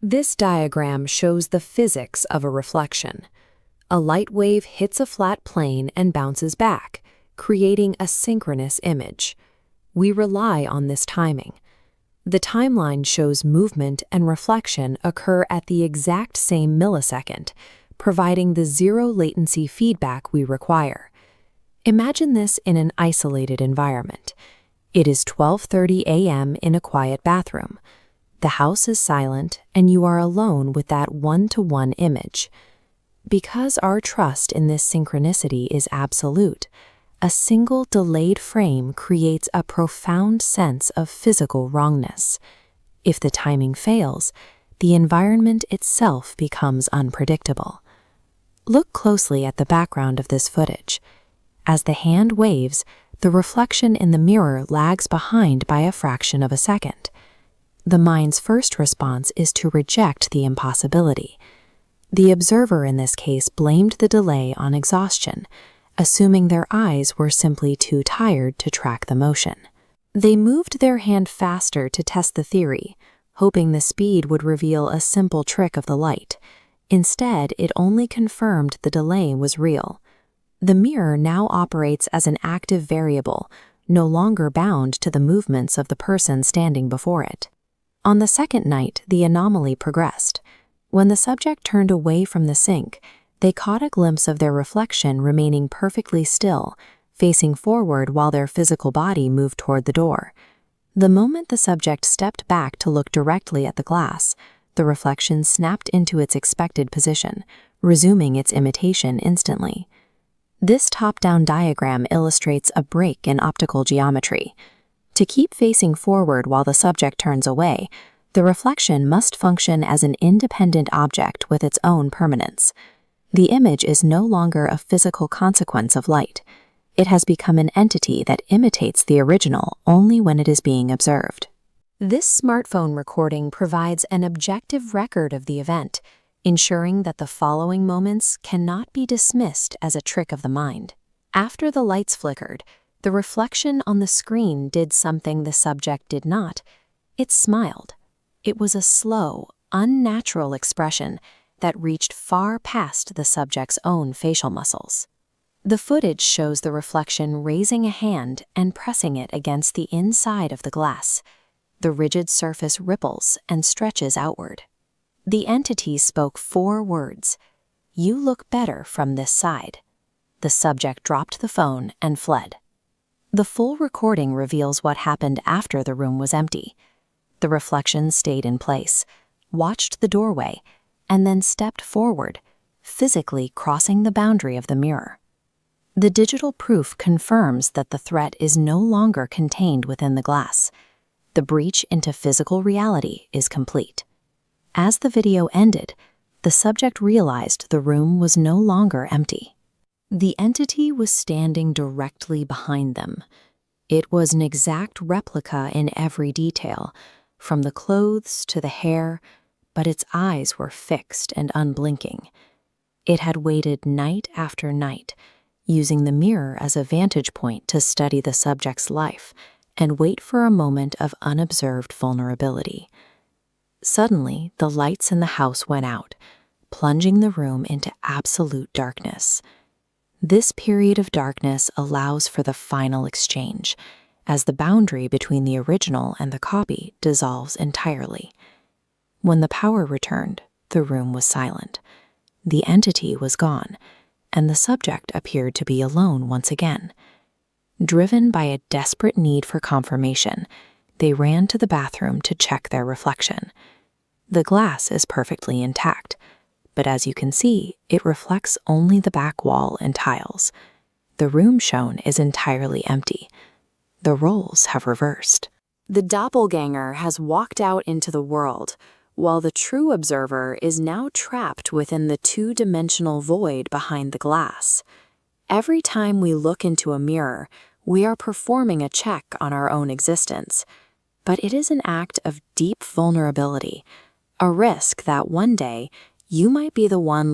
This diagram shows the physics of a reflection. A light wave hits a flat plane and bounces back, creating a synchronous image. We rely on this timing. The timeline shows movement and reflection occur at the exact same millisecond, providing the zero latency feedback we require. Imagine this in an isolated environment. It is 12:30 a.m. in a quiet bathroom. The house is silent, and you are alone with that one-to-one image. Because our trust in this synchronicity is absolute, a single delayed frame creates a profound sense of physical wrongness. If the timing fails, the environment itself becomes unpredictable. Look closely at the background of this footage. As the hand waves, the reflection in the mirror lags behind by a fraction of a second. The mind's first response is to reject the impossibility. The observer in this case blamed the delay on exhaustion, assuming their eyes were simply too tired to track the motion. They moved their hand faster to test the theory, hoping the speed would reveal a simple trick of the light. Instead, it only confirmed the delay was real. The mirror now operates as an active variable, no longer bound to the movements of the person standing before it. On the second night, the anomaly progressed. When the subject turned away from the sink, they caught a glimpse of their reflection remaining perfectly still, facing forward while their physical body moved toward the door. The moment the subject stepped back to look directly at the glass, the reflection snapped into its expected position, resuming its imitation instantly. This top-down diagram illustrates a break in optical geometry. To keep facing forward while the subject turns away, the reflection must function as an independent object with its own permanence. The image is no longer a physical consequence of light. It has become an entity that imitates the original only when it is being observed. This smartphone recording provides an objective record of the event, ensuring that the following moments cannot be dismissed as a trick of the mind. After the lights flickered, the reflection on the screen did something the subject did not. It smiled. It was a slow, unnatural expression that reached far past the subject's own facial muscles. The footage shows the reflection raising a hand and pressing it against the inside of the glass. The rigid surface ripples and stretches outward. The entity spoke 4 words: "You look better from this side." The subject dropped the phone and fled. The full recording reveals what happened after the room was empty. The reflection stayed in place, watched the doorway, and then stepped forward, physically crossing the boundary of the mirror. The digital proof confirms that the threat is no longer contained within the glass. The breach into physical reality is complete. As the video ended, the subject realized the room was no longer empty. The entity was standing directly behind them. It was an exact replica in every detail, from the clothes to the hair, but its eyes were fixed and unblinking. It had waited night after night, using the mirror as a vantage point to study the subject's life and wait for a moment of unobserved vulnerability. Suddenly, the lights in the house went out, plunging the room into absolute darkness. This period of darkness allows for the final exchange, as the boundary between the original and the copy dissolves entirely. When the power returned, the room was silent. The entity was gone, and the subject appeared to be alone once again. Driven by a desperate need for confirmation, they ran to the bathroom to check their reflection. The glass is perfectly intact, but as you can see, it reflects only the back wall and tiles. The room shown is entirely empty. The roles have reversed. The doppelganger has walked out into the world, while the true observer is now trapped within the two-dimensional void behind the glass. Every time we look into a mirror, we are performing a check on our own existence. But it is an act of deep vulnerability, a risk that one day you might be the one